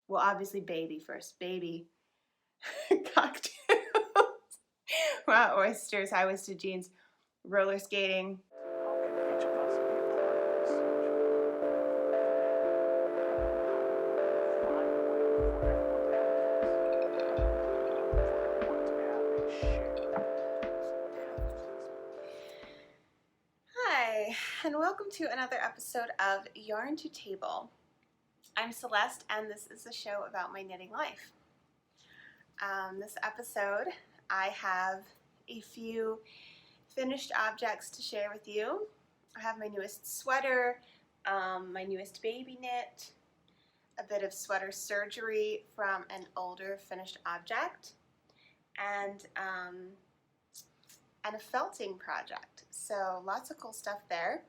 Well, obviously baby first. Baby. Cocktails. Wow, oysters, high-waisted jeans, roller skating. Hi, and welcome to another episode of Yarn to Table. I'm Celeste, and this is a show about my knitting life. This episode, I have a few finished objects to share with you. I have my newest sweater, my newest baby knit, a bit of sweater surgery from an older finished object, and a felting project. So lots of cool stuff there.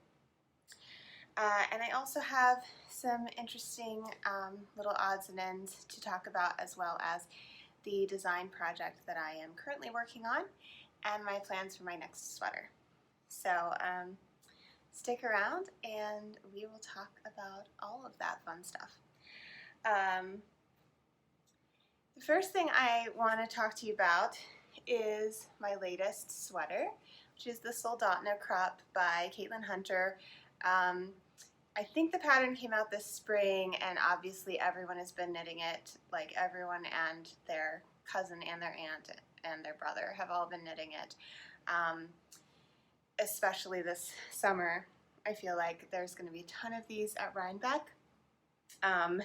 And I also have some interesting little odds and ends to talk about, as well as the design project that I am currently working on and my plans for my next sweater. So stick around and we will talk about all of that fun stuff. The first thing I want to talk to you about is my latest sweater, which is the Soldotna Crop by Caitlin Hunter. I think the pattern came out this spring, and obviously everyone has been knitting it. Like, everyone and their cousin and their aunt and their brother have all been knitting it. Especially this summer, I feel like there's going to be a ton of these at Rhinebeck. I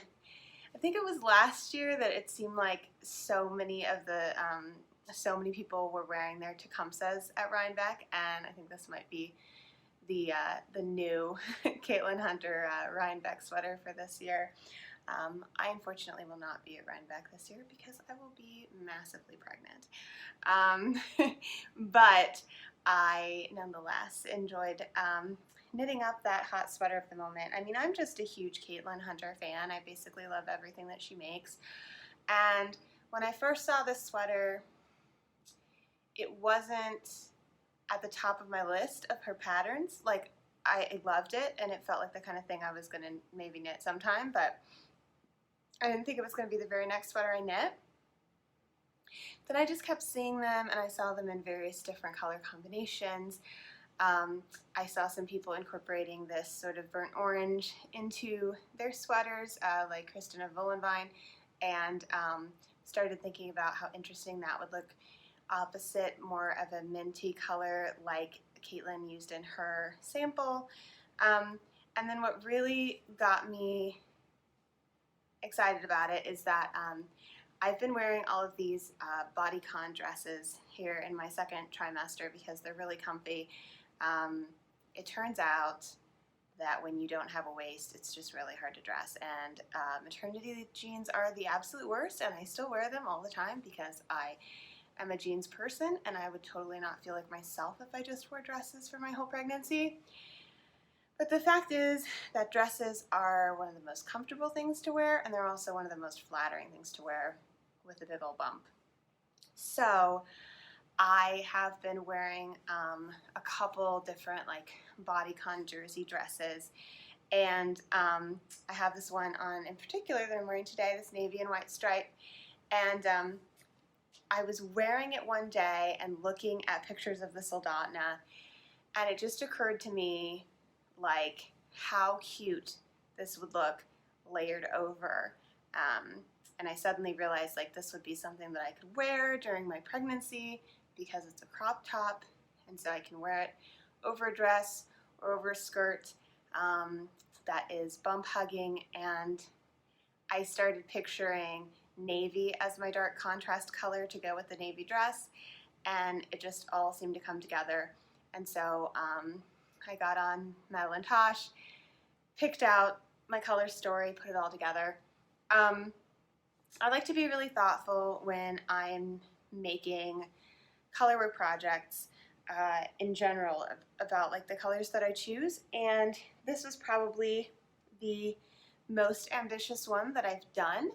think it was last year that it seemed like so many people were wearing their Tecumsehs at Rhinebeck, and I think this might be the new Caitlin Hunter Rhinebeck sweater for this year. I unfortunately will not be at Rhinebeck this year because I will be massively pregnant. But I nonetheless enjoyed knitting up that hot sweater of the moment. I mean, I'm just a huge Caitlin Hunter fan. I basically love everything that she makes. And when I first saw this sweater, it wasn't at the top of my list of her patterns. Like, I loved it, and it felt like the kind of thing I was going to maybe knit sometime, but I didn't think it was going to be the very next sweater I knit. Then I just kept seeing them, and I saw them in various different color combinations. I saw some people incorporating this sort of burnt orange into their sweaters, like Kristina Vollenvine, and started thinking about how interesting that would look opposite more of a minty color like Caitlin used in her sample. And then what really got me excited about it is that I've been wearing all of these bodycon dresses here in my second trimester because they're really comfy. It turns out that when you don't have a waist, it's just really hard to dress, and maternity jeans are the absolute worst, and I still wear them all the time because I'm a jeans person, and I would totally not feel like myself if I just wore dresses for my whole pregnancy. But the fact is that dresses are one of the most comfortable things to wear, and they're also one of the most flattering things to wear with a big old bump. So I have been wearing a couple different like bodycon jersey dresses, and I have this one on in particular that I'm wearing today, this navy and white stripe, and I was wearing it one day and looking at pictures of the Soldotna, and it just occurred to me like how cute this would look layered over. And I suddenly realized like this would be something that I could wear during my pregnancy because it's a crop top, and so I can wear it over a dress or over a skirt that is bump hugging. And I started picturing navy as my dark contrast color to go with the navy dress, and it just all seemed to come together. And so I got on Madeline Tosh, picked out my color story, put it all together. I like to be really thoughtful when I'm making colorwork projects in general about like the colors that I choose, and this was probably the most ambitious one that I've done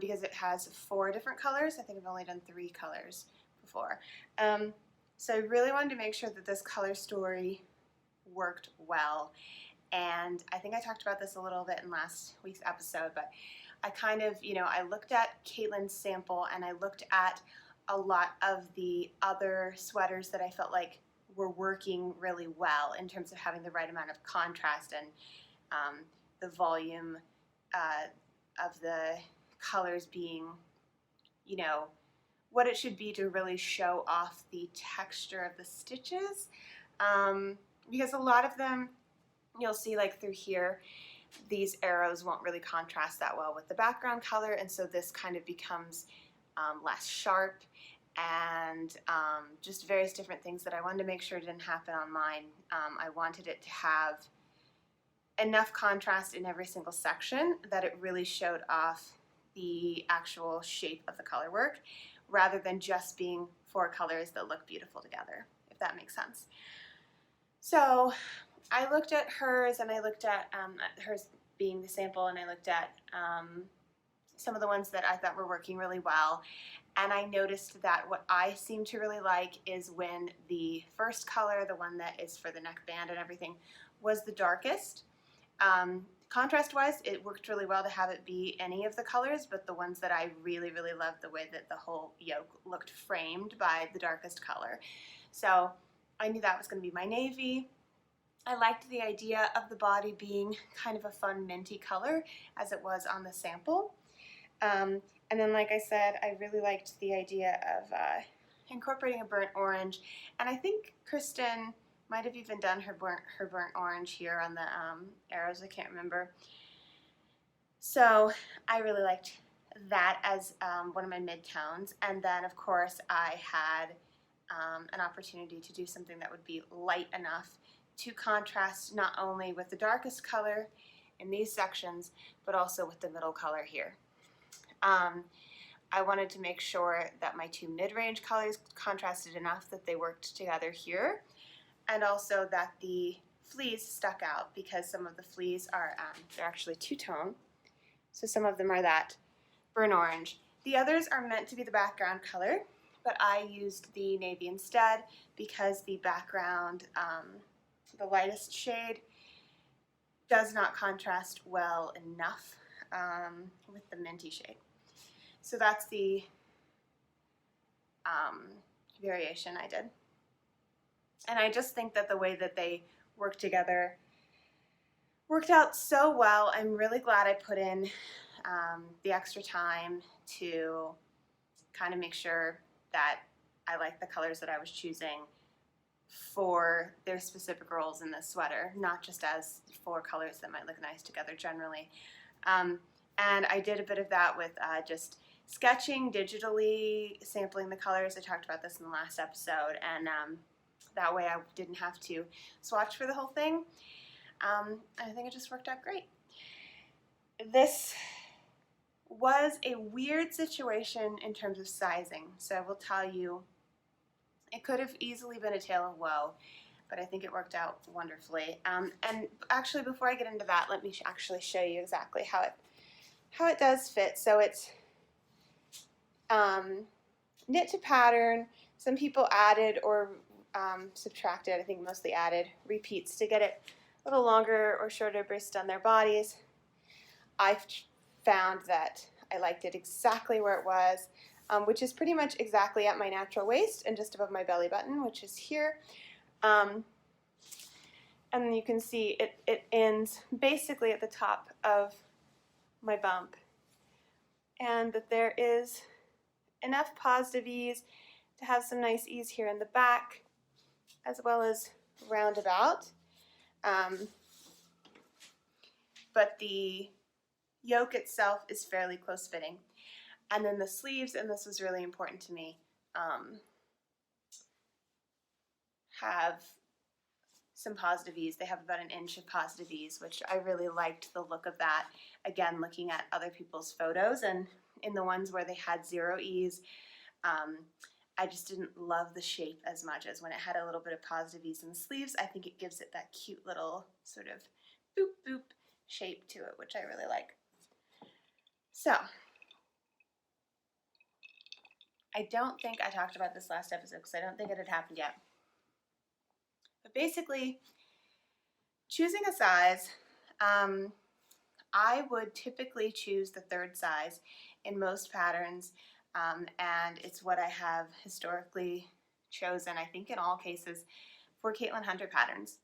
because it has 4 different colors. I think I've only done 3 colors before. So I really wanted to make sure that this color story worked well, and I think I talked about this a little bit in last week's episode, but I kind of, you know, I looked at Caitlin's sample and I looked at a lot of the other sweaters that I felt like were working really well in terms of having the right amount of contrast and the volume of the colors being, you know, what it should be to really show off the texture of the stitches. Because a lot of them, you'll see like through here, these arrows won't really contrast that well with the background color, and so this kind of becomes less sharp, and just various different things that I wanted to make sure didn't happen on mine. I wanted it to have enough contrast in every single section that it really showed off the actual shape of the color work, rather than just being 4 colors that look beautiful together, if that makes sense. So I looked at hers, and I looked at hers being the sample, and I looked at some of the ones that I thought were working really well, and I noticed that what I seem to really like is when the first color, the one that is for the neckband and everything, was the darkest. Contrast-wise, it worked really well to have it be any of the colors, but the ones that I really, really loved the way that the whole yoke looked framed by the darkest color. So I knew that was going to be my navy. I liked the idea of the body being kind of a fun minty color, as it was on the sample. And then, like I said, I really liked the idea of incorporating a burnt orange, and I think Kristen might have even done her burnt orange here on the arrows. I can't remember. So I really liked that as one of my midtones. And then, of course, I had an opportunity to do something that would be light enough to contrast not only with the darkest color in these sections, but also with the middle color here. I wanted to make sure that my 2 mid-range colors contrasted enough that they worked together here, and also that the fleas stuck out, because some of the fleas are, they're actually two-tone, so some of them are that burnt orange. The others are meant to be the background color, but I used the navy instead because the background, the lightest shade, does not contrast well enough with the minty shade. So that's the variation I did. And I just think that the way that they work together worked out so well. I'm really glad I put in the extra time to kind of make sure that I liked the colors that I was choosing for their specific roles in this sweater, not just as 4 colors that might look nice together generally. And I did a bit of that with just sketching digitally, sampling the colors. I talked about this in the last episode, and that way I didn't have to swatch for the whole thing. I think it just worked out great. This was a weird situation in terms of sizing, so I will tell you, it could have easily been a tale of woe, but I think it worked out wonderfully. And actually, before I get into that, let me actually show you exactly how it does fit. So it's knit to pattern. Some people added or subtracted, I think mostly added, repeats to get it a little longer or shorter based on their bodies. I found that I liked it exactly where it was, which is pretty much exactly at my natural waist and just above my belly button, which is here. And you can see it ends basically at the top of my bump, and that there is enough positive ease to have some nice ease here in the back as well as roundabout. But the yoke itself is fairly close fitting. And then the sleeves, and this was really important to me, have some positive ease. They have about 1 inch of positive ease, which I really liked the look of that. Again, looking at other people's photos, and in the ones where they had 0 ease, I just didn't love the shape as much as when it had a little bit of positive ease in the sleeves. I think it gives it that cute little sort of boop boop shape to it, which I really like. So, I don't think I talked about this last episode because I don't think it had happened yet. But basically, choosing a size, I would typically choose the third size in most patterns, and it's what I have historically chosen, I think in all cases, for Caitlin Hunter patterns.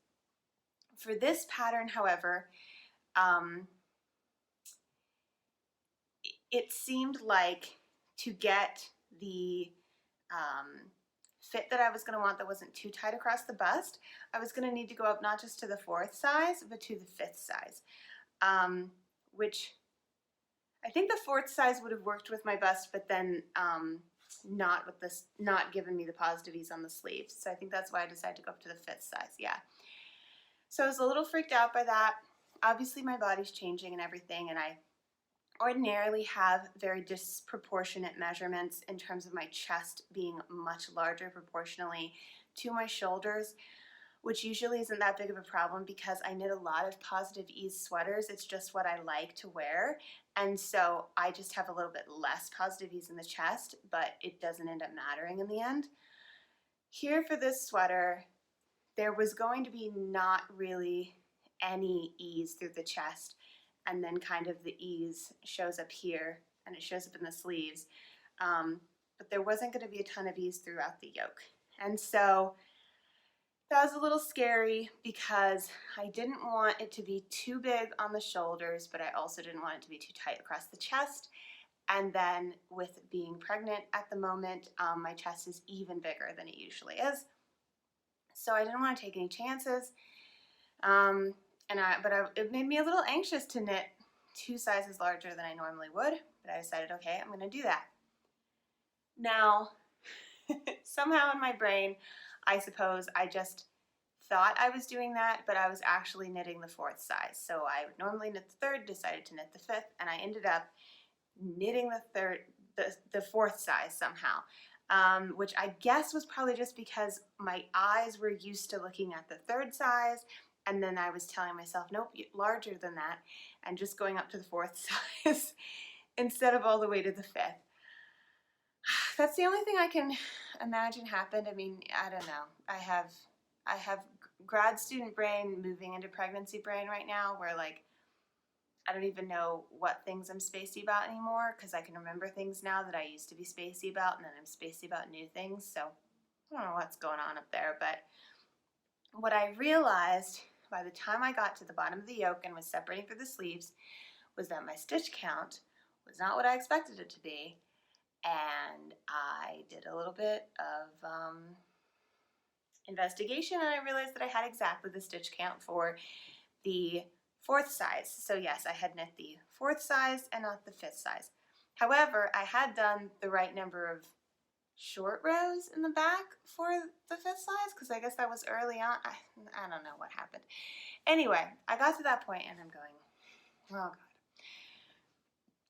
For this pattern, however, it seemed like to get the fit that I was going to want that wasn't too tight across the bust, I was going to need to go up not just to the 4th size, but to the 5th size, which I think the 4th size would have worked with my bust, but then not with this, not given me the positive ease on the sleeves. So I think that's why I decided to go up to the 5th size. Yeah. So I was a little freaked out by that. Obviously my body's changing and everything, and I ordinarily have very disproportionate measurements in terms of my chest being much larger proportionally to my shoulders, which usually isn't that big of a problem because I knit a lot of positive ease sweaters. It's just what I like to wear, and so I just have a little bit less positive ease in the chest, but it doesn't end up mattering in the end. Here for this sweater, there was going to be not really any ease through the chest, and then kind of the ease shows up here and it shows up in the sleeves, but there wasn't going to be a ton of ease throughout the yoke. And so that was a little scary because I didn't want it to be too big on the shoulders, but I also didn't want it to be too tight across the chest. And then with being pregnant at the moment, my chest is even bigger than it usually is. So I didn't want to take any chances. It made me a little anxious to knit 2 sizes larger than I normally would, but I decided, okay, I'm going to do that. Now, somehow in my brain, I suppose I just thought I was doing that, but I was actually knitting the 4th size. So I would normally knit the 3rd, decided to knit the 5th, and I ended up knitting the 4th size somehow, which I guess was probably just because my eyes were used to looking at the 3rd size. And then I was telling myself, nope, larger than that, and just going up to the 4th size instead of all the way to the 5th. That's the only thing I can imagine happened. I mean, I don't know. I have grad student brain moving into pregnancy brain right now, where like I don't even know what things I'm spacey about anymore, because I can remember things now that I used to be spacey about, and then I'm spacey about new things. So I don't know what's going on up there, but what I realized by the time I got to the bottom of the yoke and was separating for the sleeves was that my stitch count was not what I expected it to be, and I did a little bit of investigation, and I realized that I had exactly the stitch count for the 4th size. So yes, I had knit the 4th size and not the 5th size. However, I had done the right number of short rows in the back for the 5th size, because I guess that was early on. I don't know what happened. Anyway, I got to that point and I'm going, oh God.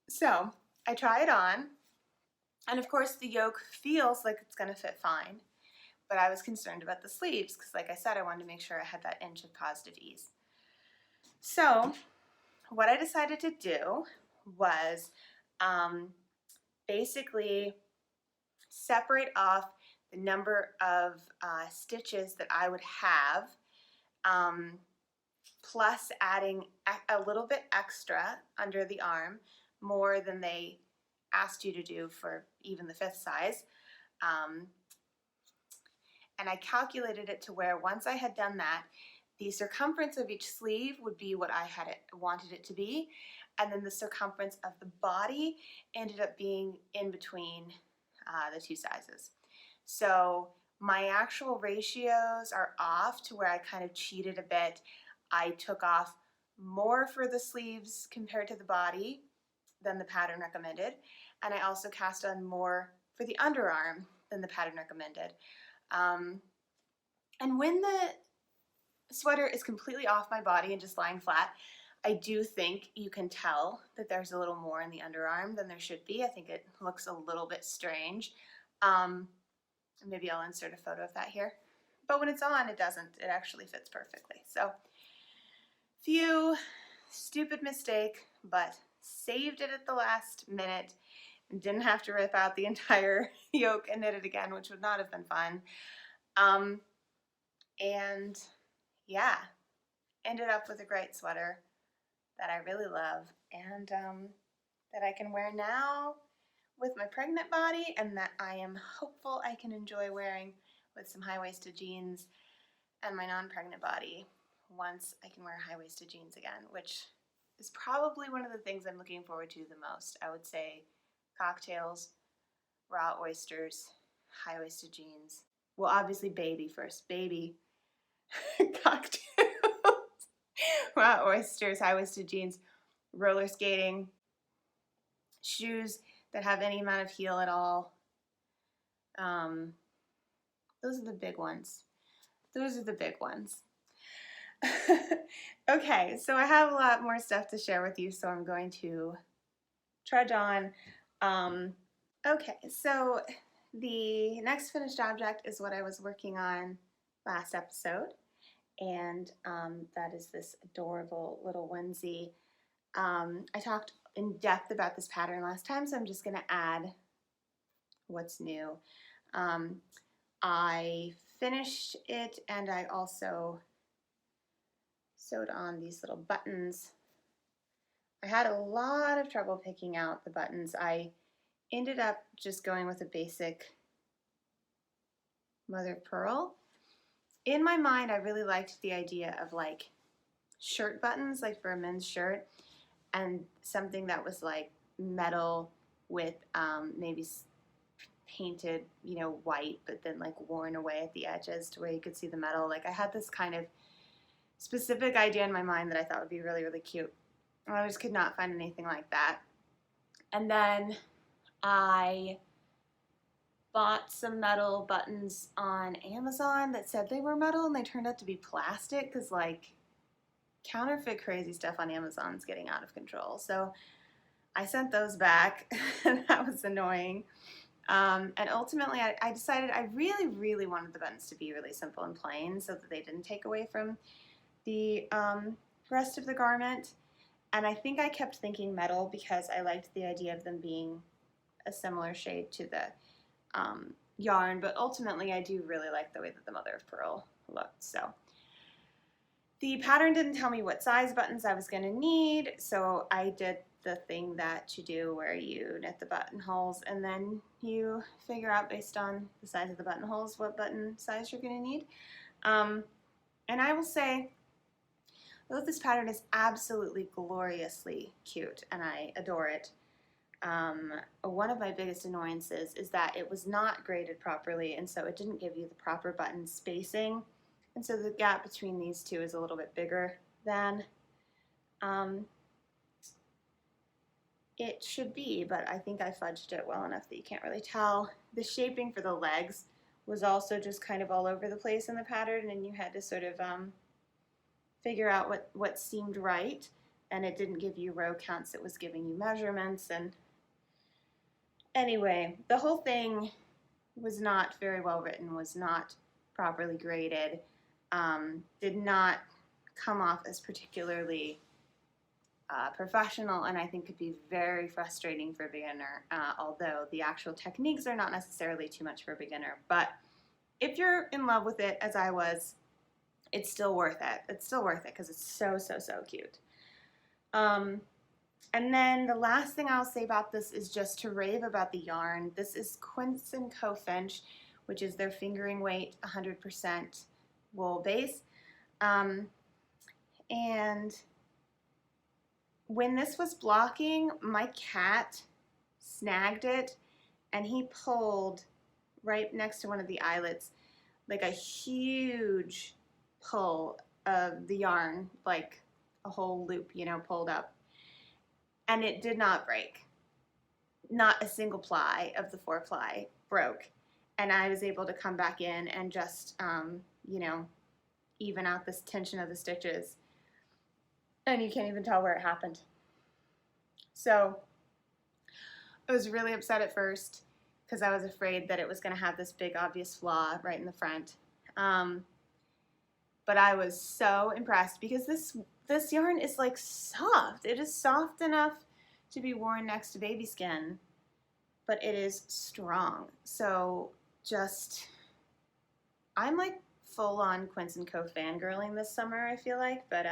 So I try it on, and of course the yoke feels like it's going to fit fine, but I was concerned about the sleeves because, like I said, I wanted to make sure I had that inch of positive ease. So what I decided to do was basically separate off the number of stitches that I would have, plus adding a little bit extra under the arm, more than they asked you to do for even the 5th size. And I calculated it to where once I had done that, the circumference of each sleeve would be what I had wanted it to be, and then the circumference of the body ended up being in between the 2 sizes. So my actual ratios are off to where I kind of cheated a bit. I took off more for the sleeves compared to the body than the pattern recommended, and I also cast on more for the underarm than the pattern recommended. And when the sweater is completely off my body and just lying flat, I do think you can tell that there's a little more in the underarm than there should be. I think it looks a little bit strange. Maybe I'll insert a photo of that here. But when it's on, it doesn't. It actually fits perfectly. So, few stupid mistake, but saved it at the last minute and didn't have to rip out the entire yoke and knit it again, which would not have been fun. And yeah, ended up with a great sweater that I really love, and that I can wear now with my pregnant body, and that I am hopeful I can enjoy wearing with some high-waisted jeans and my non-pregnant body once I can wear high-waisted jeans again, which is probably one of the things I'm looking forward to the most. I would say cocktails, raw oysters, high-waisted jeans. Well, obviously baby first. Baby, cocktails, raw oysters, high-waisted jeans, roller skating, shoes that have any amount of heel at all. Those are the big ones. Those are the big ones. Okay, so I have a lot more stuff to share with you, so I'm going to trudge on. Okay, so the next finished object is what I was working on last episode, and that is this adorable little onesie. I talked in depth about this pattern last time, so I'm just going to add what's new. I finished it, and I also sewed on these little buttons. I had a lot of trouble picking out the buttons. I ended up just going with a basic mother of pearl. In my mind, I really liked the idea of like shirt buttons, like for a men's shirt, and something that was like metal with maybe painted, you know, white, but then like worn away at the edges to where you could see the metal. Like I had this kind of specific idea in my mind that I thought would be really, really cute. And I just could not find anything like that. And then I bought some metal buttons on Amazon that said they were metal, and they turned out to be plastic, because like counterfeit crazy stuff on Amazon is getting out of control. So I sent those back, and that was annoying. And ultimately I decided I really, really wanted the buttons to be really simple and plain so that they didn't take away from the rest of the garment. And I think I kept thinking metal because I liked the idea of them being a similar shade to the yarn, but ultimately I do really like the way that the mother of pearl looked. So the pattern didn't tell me what size buttons I was going to need, so I did the thing that you do where you knit the buttonholes and then you figure out based on the size of the buttonholes what button size you're going to need. And I will say, though this pattern is absolutely gloriously cute and I adore it, one of my biggest annoyances is that it was not graded properly, and so it didn't give you the proper button spacing, and so the gap between these two is a little bit bigger than it should be, but I think I fudged it well enough that you can't really tell. The shaping for the legs was also just kind of all over the place in the pattern, and you had to sort of figure out what seemed right, and it didn't give you row counts, it was giving you measurements. And anyway, the whole thing was not very well written, was not properly graded, did not come off as particularly professional, and I think could be very frustrating for a beginner, although the actual techniques are not necessarily too much for a beginner. But if you're in love with it, as I was, it's still worth it. It's still worth it because it's so, so, so cute. And then the last thing I'll say about this is just to rave about the yarn. This is Quince and Co. Finch, which is their fingering weight 100% wool base. And when this was blocking, my cat snagged it, and he pulled right next to one of the eyelets like a huge pull of the yarn, like a whole loop, you know, pulled up. And it did not break. Not a single ply of the 4-ply broke. And I was able to come back in and just, you know, even out this tension of the stitches. And you can't even tell where it happened. So I was really upset at first because I was afraid that it was going to have this big obvious flaw right in the front. But I was so impressed because this yarn is like soft. It is soft enough to be worn next to baby skin, but it is strong. So just, I'm like full on Quince & Co. fangirling this summer, I feel like, but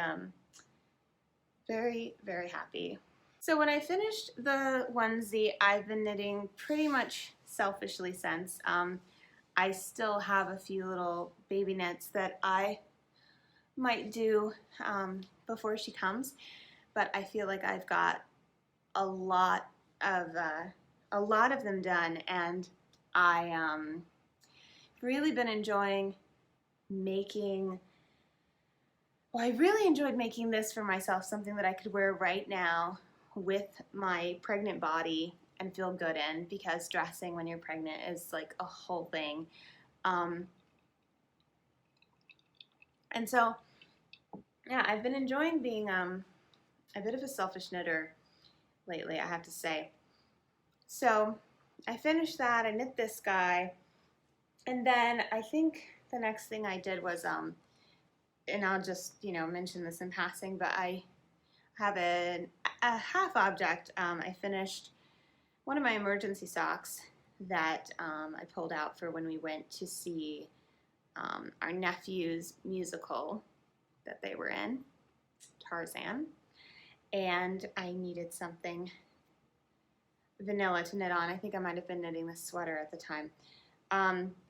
very, very happy. So when I finished the onesie, I've been knitting pretty much selfishly since. I still have a few little baby knits that I might do before she comes, but I feel like I've got a lot of them done, and I really been enjoying making. Well, I really enjoyed making this for myself, something that I could wear right now with my pregnant body and feel good in, because dressing when you're pregnant is like a whole thing. And so, yeah, I've been enjoying being a bit of a selfish knitter lately, I have to say. So I finished that, I knit this guy, and then I think the next thing I did was, and I'll just, mention this in passing, but I have a half object. I finished one of my emergency socks that I pulled out for when we went to see our nephew's musical that they were in, Tarzan, and I needed something vanilla to knit on. I think I might have been knitting this sweater at the time.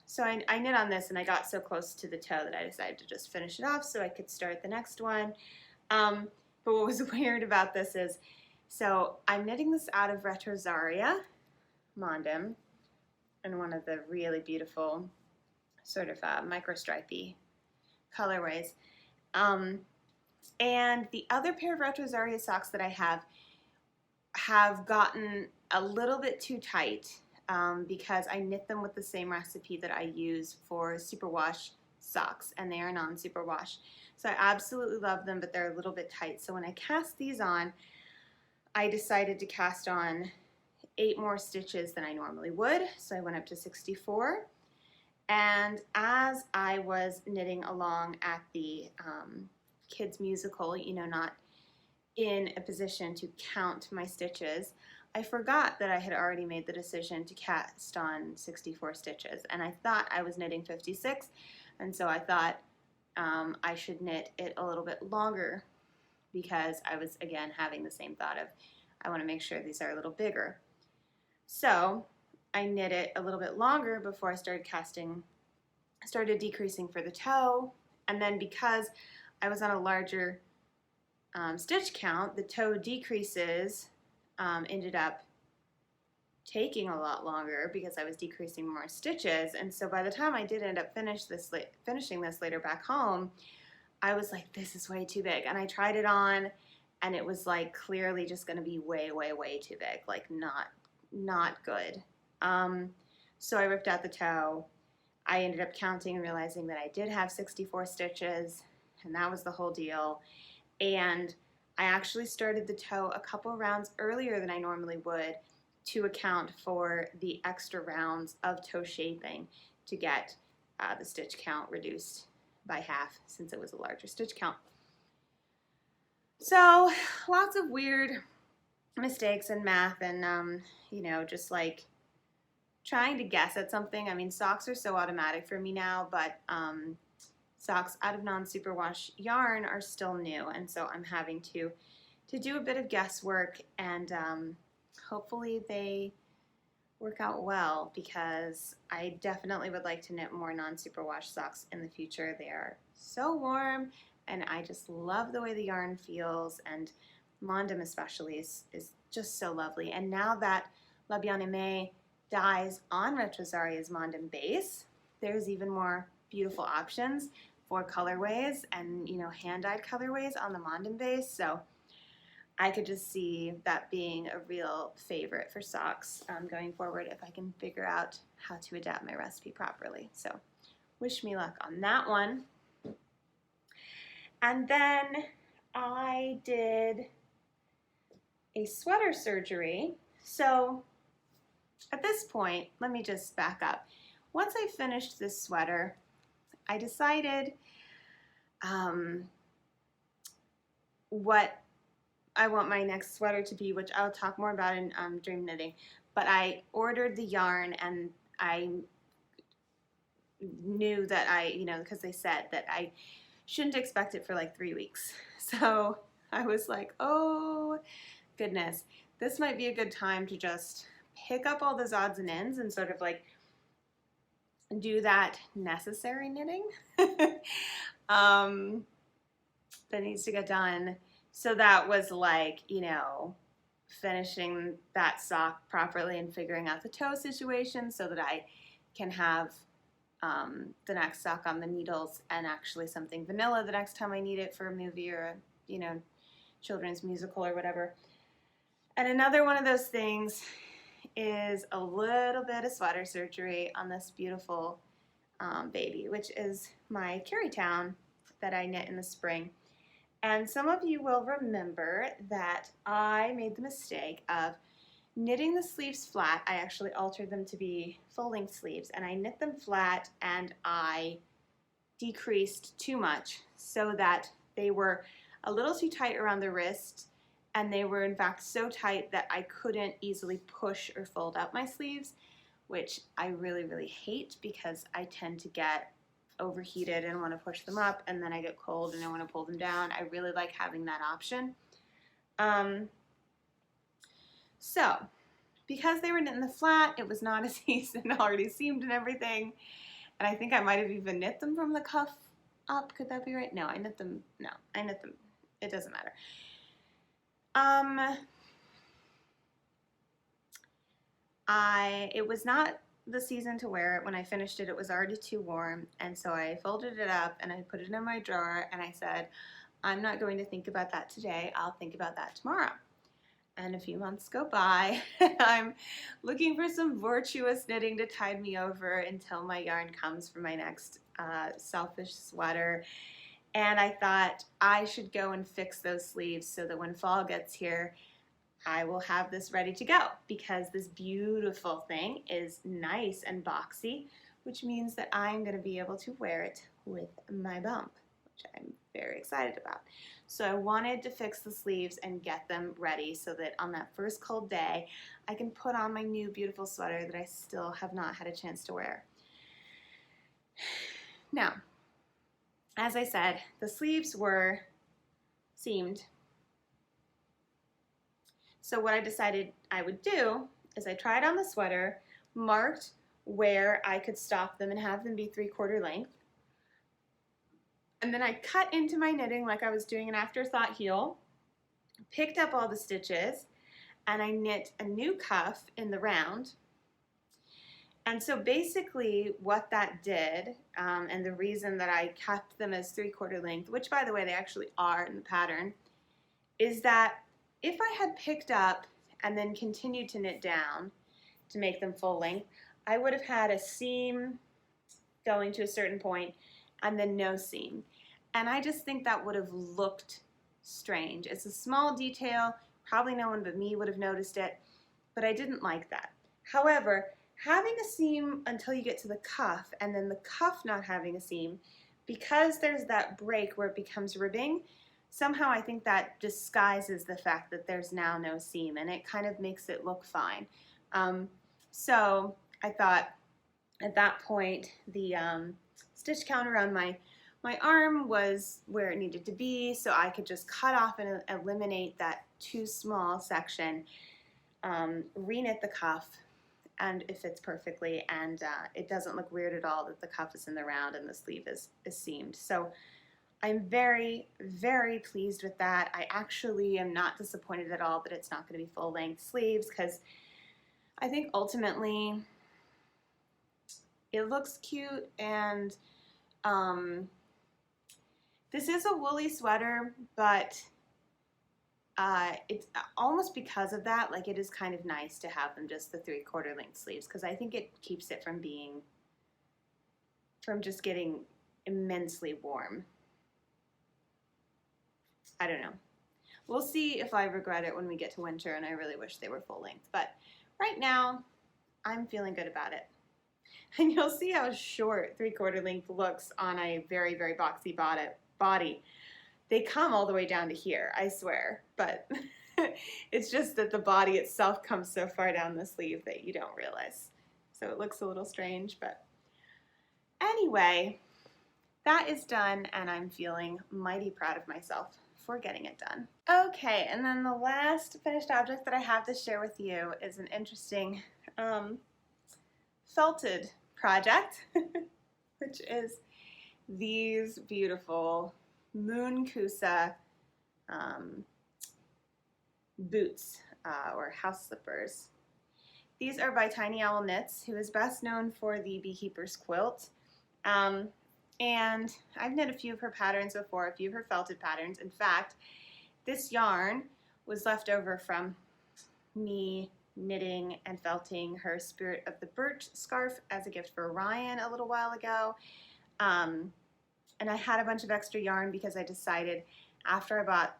So I knit on this, and I got so close to the toe that I decided to just finish it off so I could start the next one. But what was weird about this is, so I'm knitting this out of Retrosaria Mondim in one of the really beautiful sort of micro-stripey colorways. And the other pair of Retrosaria socks that I have gotten a little bit too tight because I knit them with the same recipe that I use for superwash socks, and they are non-superwash. So I absolutely love them, but they're a little bit tight. So when I cast these on, I decided to cast on 8 more stitches than I normally would. So I went up to 64. And as I was knitting along at the kids musical, not in a position to count my stitches, I forgot that I had already made the decision to cast on 64 stitches, and I thought I was knitting 56, and so I thought I should knit it a little bit longer, because I was again having the same thought of, I want to make sure these are a little bigger. So I knit it a little bit longer before I started decreasing for the toe, and then because I was on a larger stitch count, the toe decreases ended up taking a lot longer because I was decreasing more stitches, and so by the time I did end up finishing this later back home, I was like, this is way too big, and I tried it on, and it was like clearly just going to be way, way, way too big, like not good. So I ripped out the toe. I ended up counting and realizing that I did have 64 stitches, and that was the whole deal. And I actually started the toe a couple rounds earlier than I normally would to account for the extra rounds of toe shaping to get the stitch count reduced by half, since it was a larger stitch count. So lots of weird mistakes in math, and just like trying to guess at something. I mean, socks are so automatic for me now, but socks out of non-superwash yarn are still new, and so I'm having to do a bit of guesswork, and hopefully they work out well, because I definitely would like to knit more non-superwash socks in the future. They are so warm, and I just love the way the yarn feels, and Mondim especially is just so lovely. And now that La Bien-Aimée dyes on Retrosaria's Mondim base, there's even more beautiful options for colorways and hand-dyed colorways on the Mondim base. So I could just see that being a real favorite for socks going forward if I can figure out how to adapt my recipe properly. So wish me luck on that one. And then I did a sweater surgery. So at this point, let me just back up. Once I finished this sweater, I decided what I want my next sweater to be, which I'll talk more about in dream knitting. But I ordered the yarn, and I knew that because they said that I shouldn't expect it for like 3 weeks. So I was like, oh goodness, this might be a good time to just pick up all those odds and ends and sort of like do that necessary knitting that needs to get done. So that was like, you know, finishing that sock properly and figuring out the toe situation so that I can have the next sock on the needles and actually something vanilla the next time I need it for a movie or a, you know, children's musical or whatever. And another one of those things is a little bit of sweater surgery on this beautiful baby, which is my Kerrytown that I knit in the spring. And some of you will remember that I made the mistake of knitting the sleeves flat. I actually altered them to be full-length sleeves, and I knit them flat and I decreased too much so that they were a little too tight around the wrist, and they were in fact so tight that I couldn't easily push or fold up my sleeves, which I really, really hate because I tend to get overheated and want to push them up, and then I get cold and I want to pull them down. I really like having that option. So because they were knit in the flat, it was not as easy and already seamed and everything. And I think I might have even knit them from the cuff up. Could that be right? No, I knit them. No, I knit them. It doesn't matter. It was not the season to wear it. When I finished it, it was already too warm, and so I folded it up and I put it in my drawer and I said, I'm not going to think about that today. I'll think about that tomorrow. And a few months go by and I'm looking for some Virtuous knitting to tide me over until my yarn comes for my next selfish sweater. And I thought I should go and fix those sleeves so that when fall gets here, I will have this ready to go, because this beautiful thing is nice and boxy, which means that I'm going to be able to wear it with my bump, which I'm very excited about. So I wanted to fix the sleeves and get them ready so that on that first cold day, I can put on my new beautiful sweater that I still have not had a chance to wear. Now, as I said, the sleeves were seamed. So what I decided I would do is I tried on the sweater, marked where I could stop them and have them be 3/4 length. And then I cut into my knitting like I was doing an afterthought heel, picked up all the stitches, and I knit a new cuff in the round. And so basically what that did, and the reason that I kept them as 3/4 length, which by the way they actually are in the pattern, is that if I had picked up and then continued to knit down to make them full length, I would have had a seam going to a certain point and then no seam. And I just think that would have looked strange. It's a small detail, probably no one but me would have noticed it, but I didn't like that. However, having a seam until you get to the cuff and then the cuff not having a seam, because there's that break where it becomes ribbing, somehow I think that disguises the fact that there's now no seam, and it kind of makes it look fine. So I thought at that point the stitch counter on my arm was where it needed to be, so I could just cut off and eliminate that too small section, re-knit the cuff, and it fits perfectly, and it doesn't look weird at all that the cuff is in the round and the sleeve is seamed. So I'm very, very pleased with that. I actually am not disappointed at all that it's not going to be full-length sleeves, because I think ultimately it looks cute, and this is a woolly sweater, but it's almost because of that, like, it is kind of nice to have them just the 3/4 length sleeves, because I think it keeps it from just getting immensely warm. I don't know. We'll see if I regret it when we get to winter and I really wish they were full length. But right now, I'm feeling good about it. And you'll see how short 3/4 length looks on a very, very boxy body. They come all the way down to here, I swear. But it's just that the body itself comes so far down the sleeve that you don't realize. So it looks a little strange, but anyway, that is done, and I'm feeling mighty proud of myself before getting it done. Okay, and then the last finished object that I have to share with you is an interesting felted project, which is these beautiful Moonkoosas boots or house slippers. These are by Tiny Owl Knits, who is best known for the Beekeeper's quilt. And I've knit a few of her patterns before, a few of her felted patterns. In fact, this yarn was left over from me knitting and felting her Spirit of the Birch scarf as a gift for Ryan a little while ago. And I had a bunch of extra yarn because I decided after I bought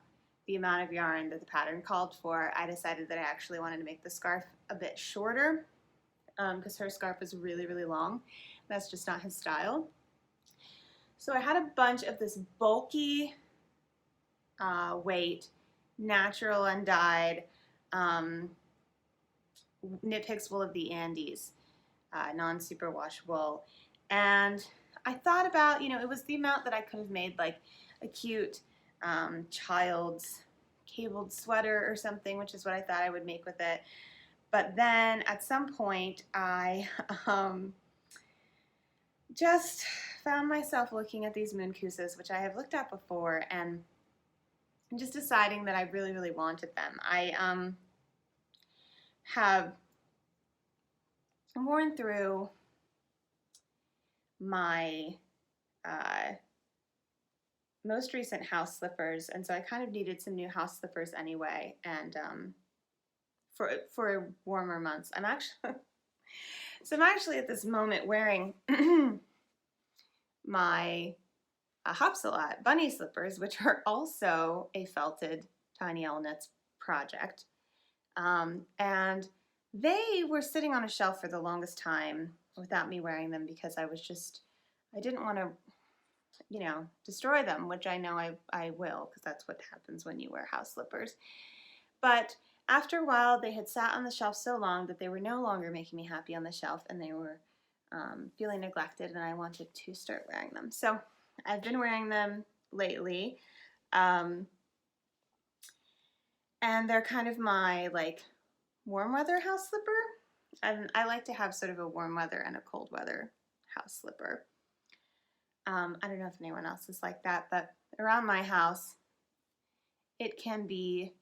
the amount of yarn that the pattern called for, I decided that I actually wanted to make the scarf a bit shorter because her scarf is really, really long. That's just not his style. So I had a bunch of this bulky weight, natural undyed Knit Picks wool of the Andes, non-superwash wool. And I thought about, it was the amount that I could have made like a cute child's cabled sweater or something, which is what I thought I would make with it. But then at some point I just found myself looking at these Moonkoosas, which I have looked at before, and just deciding that I really, really wanted them. I have worn through my most recent house slippers, and so I kind of needed some new house slippers anyway, and for warmer months. I'm actually at this moment wearing my Hopsalot bunny slippers, which are also a felted Tiny Owl Knits project. And they were sitting on a shelf for the longest time without me wearing them because I didn't want to, destroy them, which I know I will, because that's what happens when you wear house slippers. But after a while, they had sat on the shelf so long that they were no longer making me happy on the shelf, and they were feeling neglected, and I wanted to start wearing them. So I've been wearing them lately, and they're kind of my warm weather house slipper. And I like to have sort of a warm weather and a cold weather house slipper. I don't know if anyone else is like that, but around my house, it can be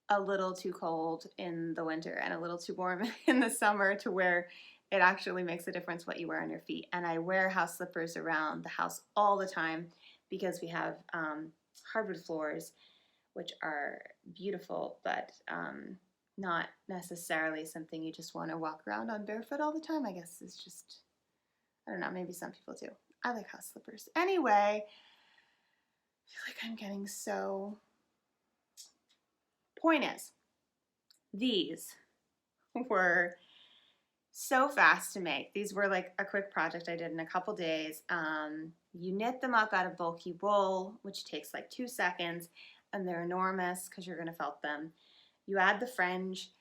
a little too cold in the winter and a little too warm in the summer to where it actually makes a difference what you wear on your feet. And I wear house slippers around the house all the time because we have hardwood floors, which are beautiful, but not necessarily something you just want to walk around on barefoot all the time. I guess it's just, I don't know, maybe some people do. I like house slippers. Anyway, I feel like I'm getting so... Point is, these were so fast to make. These were like a quick project I did in a couple days. You knit them up out of bulky wool, which takes like 2 seconds, and they're enormous because you're going to felt them. You add the fringe,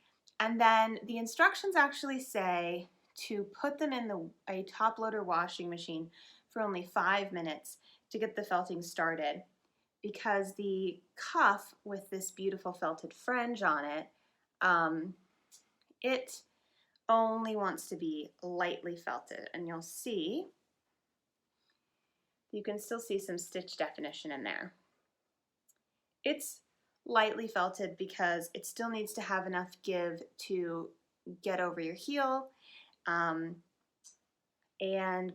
and then the instructions actually say to put them in a top loader washing machine for only 5 minutes to get the felting started, because the cuff with this beautiful felted fringe on it, it only wants to be lightly felted, and you'll see, you can still see some stitch definition in there. It's lightly felted because it still needs to have enough give to get over your heel, and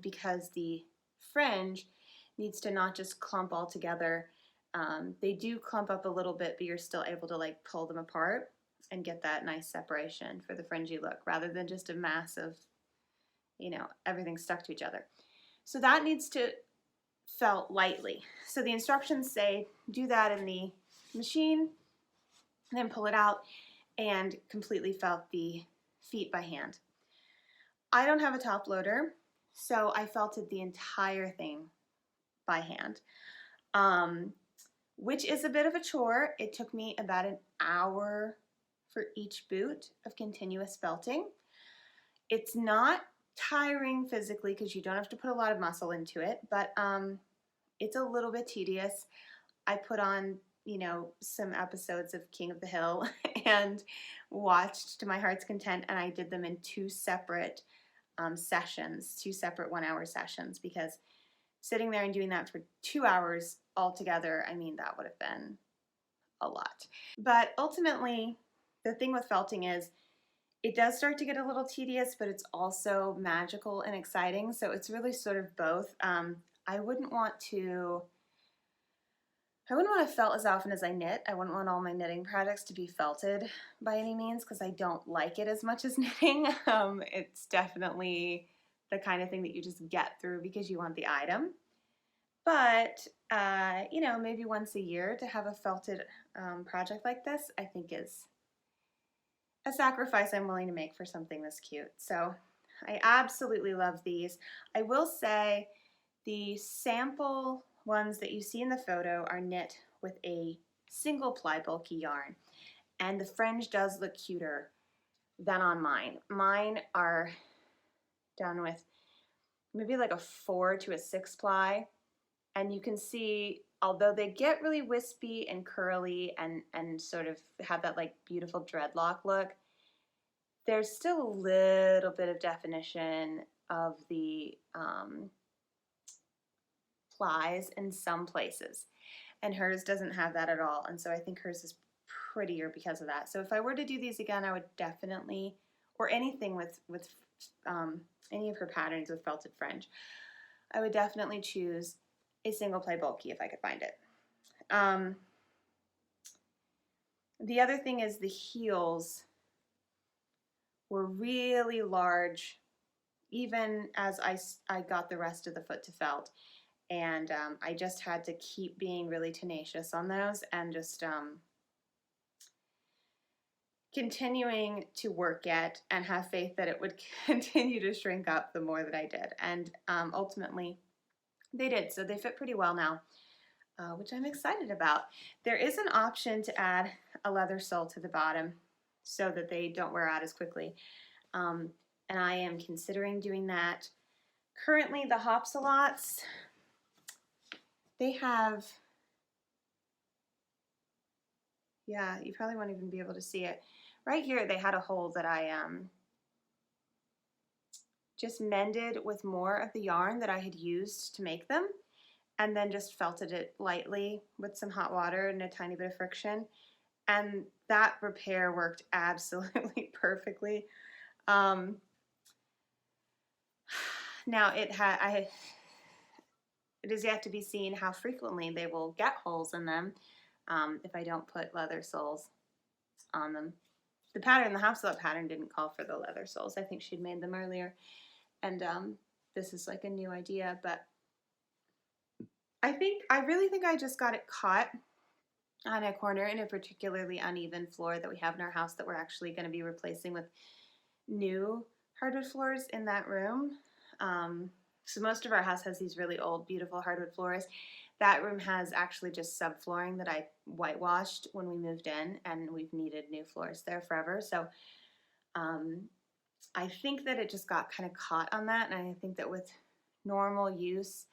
because the fringe needs to not just clump all together. They do clump up a little bit, but you're still able to pull them apart and get that nice separation for the fringy look, rather than just a mass of, everything stuck to each other. So that needs to felt lightly. So the instructions say do that in the machine, then pull it out and completely felt the feet by hand. I don't have a top loader, so I felted the entire thing by hand. Which is a bit of a chore. It took me about an hour for each boot of continuous felting. It's not tiring physically because you don't have to put a lot of muscle into it, but it's a little bit tedious. I put on, some episodes of King of the Hill and watched to my heart's content, and I did them in two separate sessions, 2 separate 1-hour sessions, because sitting there and doing that for 2 hours altogether, I mean, that would have been a lot. But ultimately, the thing with felting is it does start to get a little tedious, but it's also magical and exciting. So it's really sort of both. I wouldn't want to felt as often as I knit. I wouldn't want all my knitting projects to be felted by any means, because I don't like it as much as knitting. It's definitely the kind of thing that you just get through because you want the item. But, maybe once a year to have a felted project like this, I think is a sacrifice I'm willing to make for something this cute. So I absolutely love these. I will say the sample ones that you see in the photo are knit with a single ply bulky yarn, and the fringe does look cuter than on mine. Mine are done with maybe like a 4 to a 6 ply, and you can see, although they get really wispy and curly and sort of have that like beautiful dreadlock look, there's still a little bit of definition of the plies in some places, and hers doesn't have that at all, and so I think hers is prettier because of that. So if I were to do these again, I would definitely, or anything with any of her patterns with felted fringe, I would definitely choose a single ply bulky if I could find it. The other thing is the heels were really large, even as I got the rest of the foot to felt. And I just had to keep being really tenacious on those and just continuing to work it and have faith that it would continue to shrink up the more that I did. And ultimately, they did. So they fit pretty well now, which I'm excited about. There is an option to add a leather sole to the bottom so that they don't wear out as quickly. And I am considering doing that. Currently, the Hopsalots, they have, yeah, you probably won't even be able to see it. Right here, they had a hole that I just mended with more of the yarn that I had used to make them, and then just felted it lightly with some hot water and a tiny bit of friction. And that repair worked absolutely perfectly. Now it is yet to be seen how frequently they will get holes in them if I don't put leather soles on them. The Hopsalot pattern didn't call for the leather soles. I think she'd made them earlier, and this is like a new idea. But I really think I just got it caught on a corner in a particularly uneven floor that we have in our house that we're actually going to be replacing with new hardwood floors in that room. So most of our house has these really old, beautiful hardwood floors. That room has actually just subflooring that I whitewashed when we moved in, and we've needed new floors there forever. So I think that it just got kind of caught on that, and I think that with normal use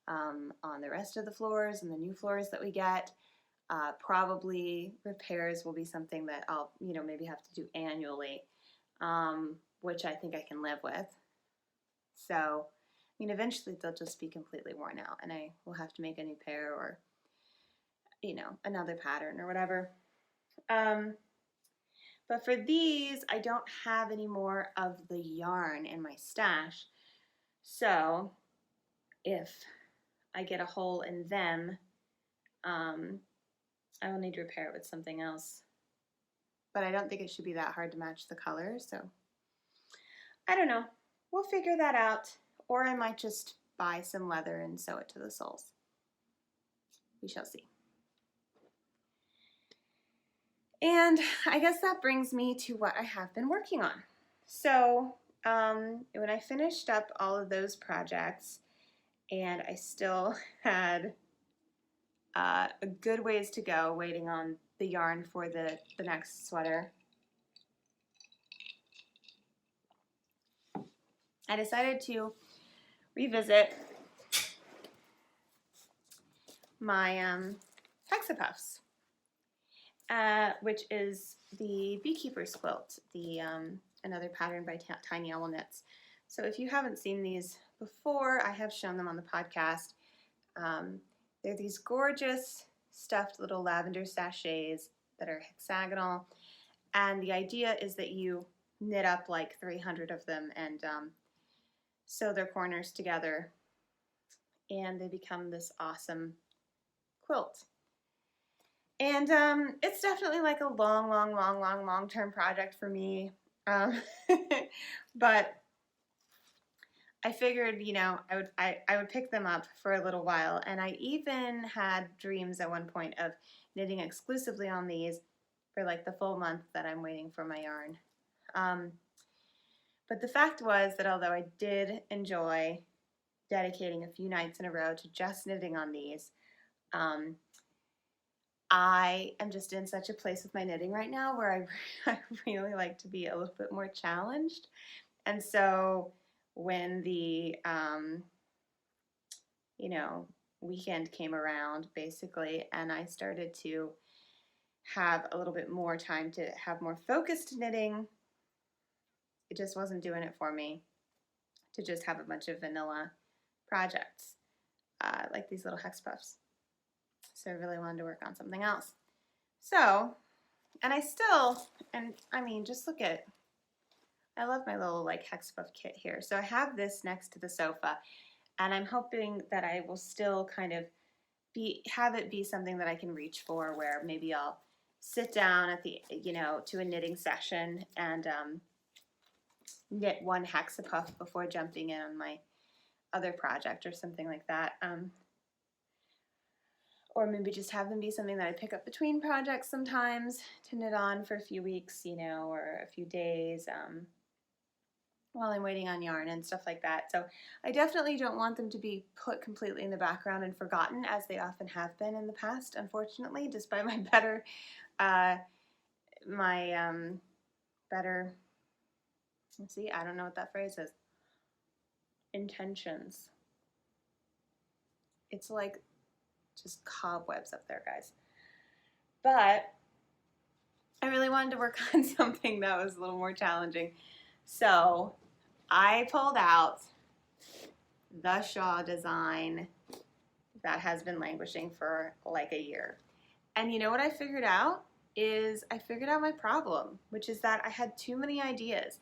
on the rest of the floors and the new floors that we get, probably repairs will be something that I'll maybe have to do annually, which I think I can live with. So eventually they'll just be completely worn out, and I will have to make a new pair or another pattern or whatever. But for these, I don't have any more of the yarn in my stash, so if I get a hole in them, I will need to repair it with something else. But I don't think it should be that hard to match the color, so I don't know. We'll figure that out, or I might just buy some leather and sew it to the soles. We shall see. And I guess that brings me to what I have been working on. So when I finished up all of those projects, and I still had a good ways to go waiting on the yarn for the next sweater, I decided to revisit my hexapuffs, which is the Beekeeper's quilt, the another pattern by Tiny Owl Knits. So if you haven't seen these before, I have shown them on the podcast. They're these gorgeous stuffed little lavender sachets that are hexagonal, and the idea is that you knit up like 300 of them and sew their corners together, and they become this awesome quilt. And it's definitely like a long-term project for me. But I figured, you know, I would pick them up for a little while, and I even had dreams at one point of knitting exclusively on these for like the full month that I'm waiting for my yarn. But the fact was that although I did enjoy dedicating a few nights in a row to just knitting on these, I am just in such a place with my knitting right now where I really like to be a little bit more challenged. And so when the, you know, weekend came around, basically, and I started to have a little bit more time to have more focused knitting, it just wasn't doing it for me to just have a bunch of vanilla projects, like these little hex puffs. So I really wanted to work on something else. So, and I mean, just look at, I love my little like hex puff kit here. So I have this next to the sofa, and I'm hoping that I will still kind of have it be something that I can reach for, where maybe I'll sit down at the, you know, to a knitting session and knit one hexapuff before jumping in on my other project or something like that. Or maybe just have them be something that I pick up between projects sometimes to knit on for a few weeks, you know, or a few days while I'm waiting on yarn and stuff like that. So I definitely don't want them to be put completely in the background and forgotten, as they often have been in the past, unfortunately, despite my better, let's see, I don't know what that phrase is, intentions. It's like just cobwebs up there, guys. But I really wanted to work on something that was a little more challenging. So I pulled out the Shja design that has been languishing for like a year. And you know what I figured out? I figured out my problem, which is that I had too many ideas.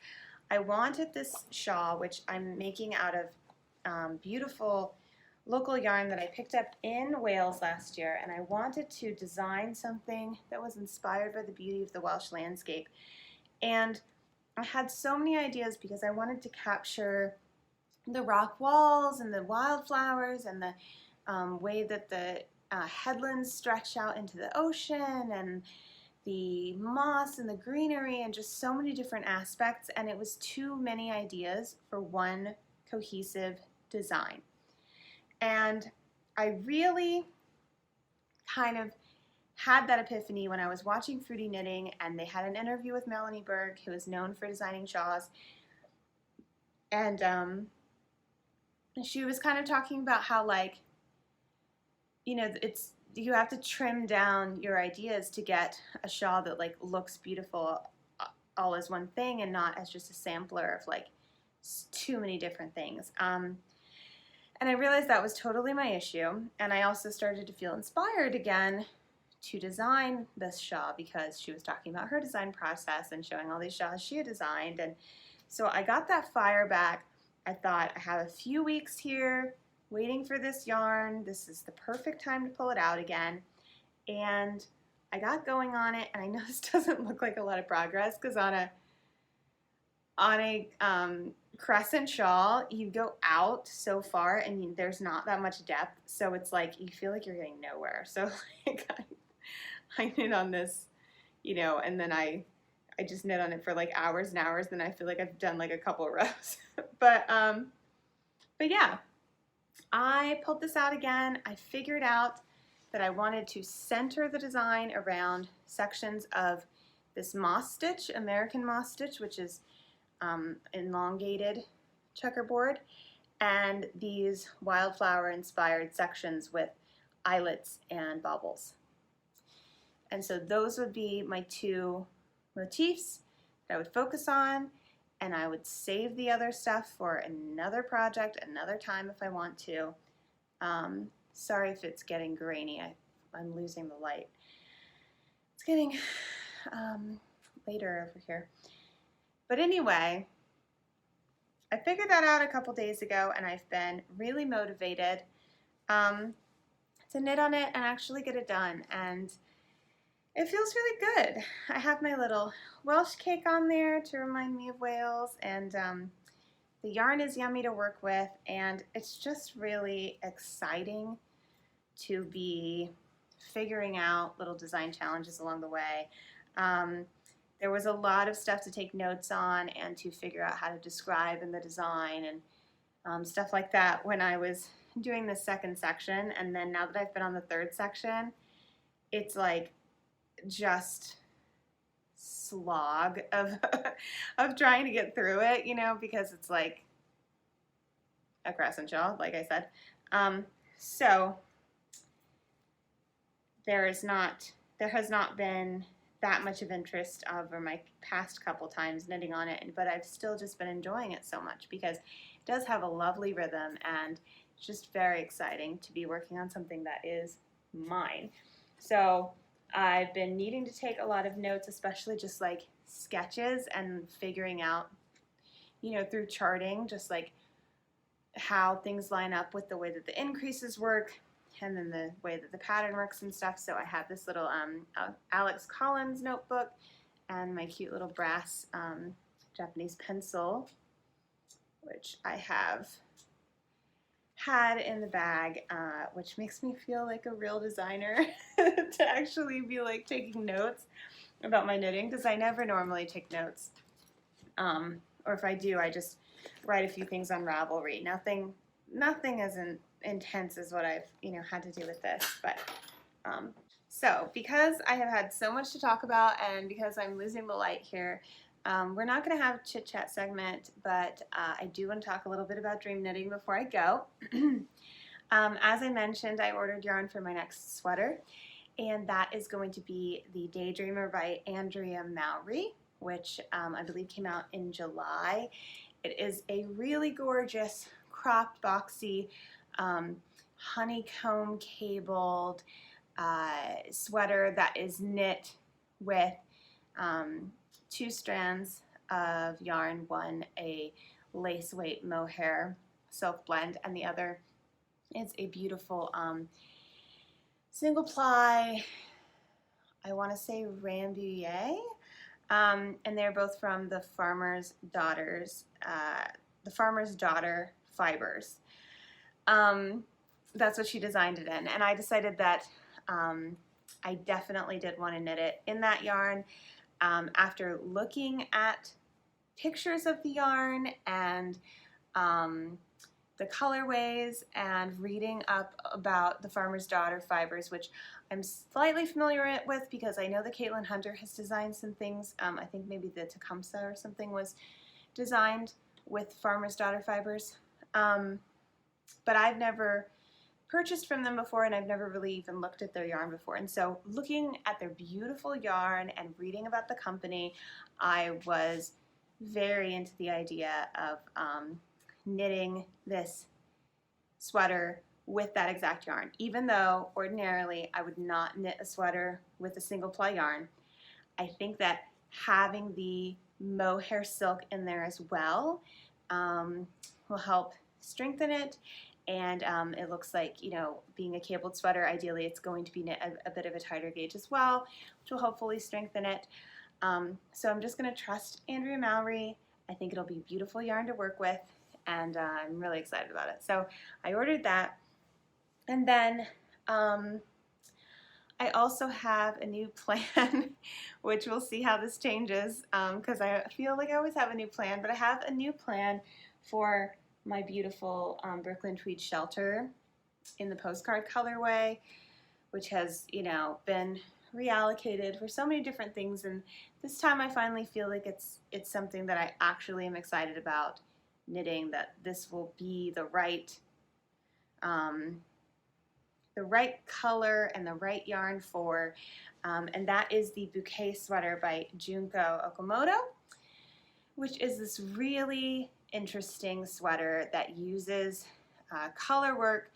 I wanted this shawl, which I'm making out of beautiful local yarn that I picked up in Wales last year, and I wanted to design something that was inspired by the beauty of the Welsh landscape. And I had so many ideas because I wanted to capture the rock walls and the wildflowers and the way that the headlands stretch out into the ocean, and the moss and the greenery, and just so many different aspects, and it was too many ideas for one cohesive design. And I really kind of had that epiphany when I was watching Fruity Knitting, and they had an interview with Melanie Berg, who is known for designing shawls, and she was kind of talking about how, like, you know, you have to trim down your ideas to get a shawl that like looks beautiful all as one thing, and not as just a sampler of like too many different things. And I realized that was totally my issue, and I also started to feel inspired again to design this shawl because she was talking about her design process and showing all these shawls she had designed. And so I got that fire back. I thought, I have a few weeks here waiting for this yarn. This is the perfect time to pull it out again. And I got going on it, and I know this doesn't look like a lot of progress because on a crescent shawl, you go out so far and there's not that much depth, so it's like you feel like you're getting nowhere. So like I knit on this, you know, and then I just knit on it for like hours and hours, then I feel like I've done like a couple of rows. But yeah, I pulled this out again. I figured out that I wanted to center the design around sections of this moss stitch, American moss stitch, which is elongated checkerboard, and these wildflower inspired sections with eyelets and baubles. And so those would be my two motifs that I would focus on, and I would save the other stuff for another project, another time if I want to. Sorry if it's getting grainy. I'm losing the light. It's getting later over here. But anyway, I figured that out a couple days ago, and I've been really motivated to knit on it and actually get it done. And it feels really good. I have my little Welsh cake on there to remind me of Wales, and the yarn is yummy to work with, and it's just really exciting to be figuring out little design challenges along the way. There was a lot of stuff to take notes on and to figure out how to describe in the design and stuff like that when I was doing the second section, and then now that I've been on the third section, it's like just slog of of trying to get through it, you know, because it's like a crescent shawl, like I said. So there has not been that much of interest over my past couple times knitting on it, but I've still just been enjoying it so much because it does have a lovely rhythm, and it's just very exciting to be working on something that is mine. So I've been needing to take a lot of notes, especially just like sketches and figuring out, you know, through charting, just like how things line up with the way that the increases work and then the way that the pattern works and stuff. So I have this little Alex Collins notebook and my cute little brass Japanese pencil, which I have had in the bag, which makes me feel like a real designer to actually be like taking notes about my knitting, because I never normally take notes, or if I do, I just write a few things on Ravelry. Nothing as intense as what I've had to do with this. But so because I have had so much to talk about, and because I'm losing the light here, we're not going to have a chit chat segment, but I do want to talk a little bit about dream knitting before I go. As I mentioned, I ordered yarn for my next sweater, and that is going to be the Daydreamer by Andrea Mowry, which I believe came out in July. It is a really gorgeous cropped, boxy, honeycomb cabled sweater that is knit with 2 strands of yarn, one a lace weight mohair silk blend, and the other is a beautiful single ply, I want to say Rambouillet, and they're both from the Farmer's Daughter fibers. That's what she designed it in, and I decided that I definitely did want to knit it in that yarn. After looking at pictures of the yarn and the colorways and reading up about the Farmer's Daughter fibers, which I'm slightly familiar with because I know that Caitlin Hunter has designed some things. I think maybe the Tecumseh or something was designed with Farmer's Daughter fibers. But I've never purchased from them before, and I've never really even looked at their yarn before. And so looking at their beautiful yarn and reading about the company, I was very into the idea of knitting this sweater with that exact yarn. Even though ordinarily I would not knit a sweater with a single ply yarn, I think that having the mohair silk in there as well will help strengthen it. And it looks like, being a cabled sweater, ideally it's going to be knit a bit of a tighter gauge as well, which will hopefully strengthen it. So I'm just going to trust Andrea Mowry. I think it'll be beautiful yarn to work with, and I'm really excited about it. So I ordered that. And then I also have a new plan, which we'll see how this changes, because I feel like I always have a new plan, but I have a new plan for my beautiful Brooklyn tweed shelter in the postcard colorway, which has, been reallocated for so many different things, and this time I finally feel like it's something that I actually am excited about knitting, that this will be the right the right color and the right yarn for, and that is the Bouquet sweater by Junko Okamoto, which is this really interesting sweater that uses color work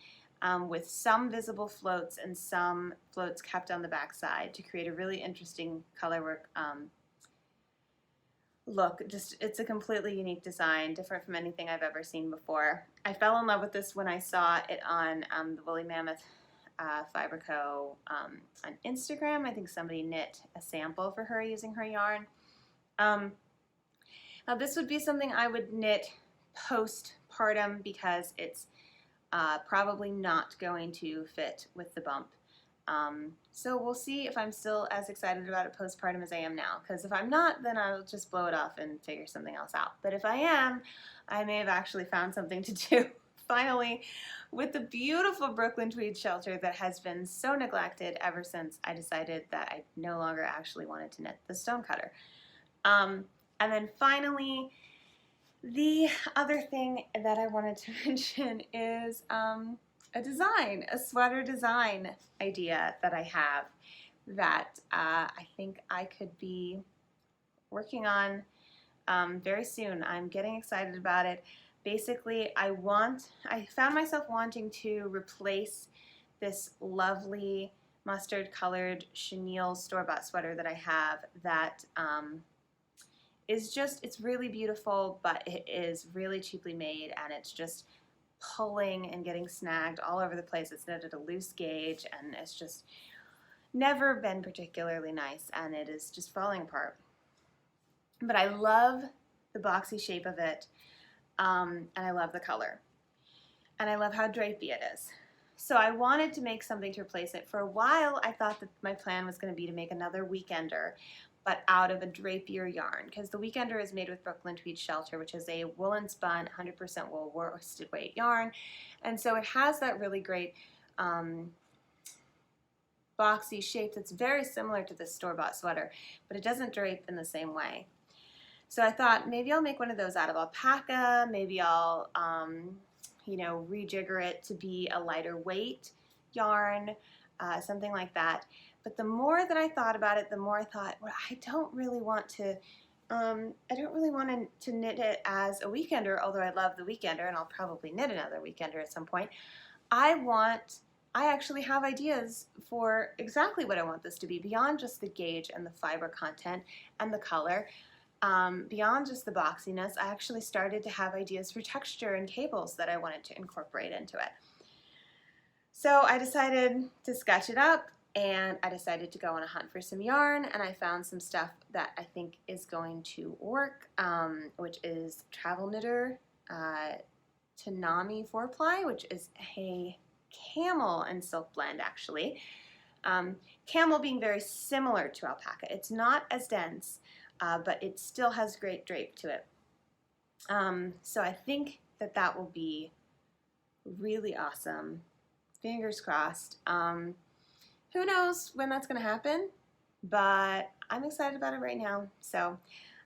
with some visible floats and some floats kept on the back side to create a really interesting color work look. Just, it's a completely unique design, different from anything I've ever seen before. I fell in love with this when I saw it on the Woolly Mammoth Fiber Co. On Instagram. I think somebody knit a sample for her using her yarn. Now this would be something I would knit postpartum because it's probably not going to fit with the bump. So we'll see if I'm still as excited about it postpartum as I am now, because if I'm not, then I'll just blow it off and figure something else out. But if I am, I may have actually found something to do finally with the beautiful Brooklyn tweed shelter that has been so neglected ever since I decided that I no longer actually wanted to knit the stonecutter. And then finally, the other thing that I wanted to mention is a sweater design idea that I have that I think I could be working on very soon. I'm getting excited about it. Basically, I found myself wanting to replace this lovely mustard colored chenille store-bought sweater that I have that is just, it's really beautiful, but it is really cheaply made, and it's just pulling and getting snagged all over the place. It's knit at a loose gauge, and it's just never been particularly nice, and it is just falling apart. But I love the boxy shape of it, and I love the color, and I love how drapey it is. So I wanted to make something to replace it. For a while, I thought that my plan was going to be to make another weekender, but out of a drapier yarn, because the weekender is made with Brooklyn tweed shelter, which is a woolen spun 100% wool worsted weight yarn, and so it has that really great boxy shape that's very similar to this store-bought sweater, but it doesn't drape in the same way. So I thought maybe I'll make one of those out of alpaca. Maybe I'll rejigger it to be a lighter weight yarn, something like that. But the more that I thought about it, the more I thought, well, I don't really want to knit it as a weekender, although I love the weekender, and I'll probably knit another weekender at some point. I actually have ideas for exactly what I want this to be, beyond just the gauge and the fiber content and the color. Beyond just the boxiness, I actually started to have ideas for texture and cables that I wanted to incorporate into it. So I decided to sketch it up, and I decided to go on a hunt for some yarn, and I found some stuff that I think is going to work, which is Travel Knitter Tanami 4-ply, which is a camel and silk blend, actually. Camel being very similar to alpaca. It's not as dense, but it still has great drape to it. So I think that that will be really awesome. Fingers crossed. Who knows when that's going to happen, but I'm excited about it right now. So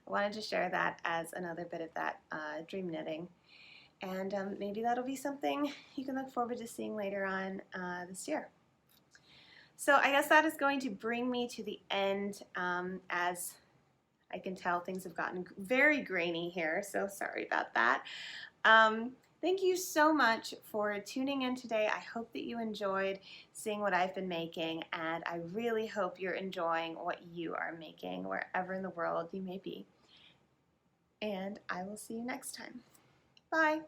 I wanted to share that as another bit of that dream knitting. And maybe that'll be something you can look forward to seeing later on this year. So I guess that is going to bring me to the end. As I can tell, things have gotten very grainy here, so sorry about that. Thank you so much for tuning in today. I hope that you enjoyed seeing what I've been making, and I really hope you're enjoying what you are making wherever in the world you may be. And I will see you next time. Bye.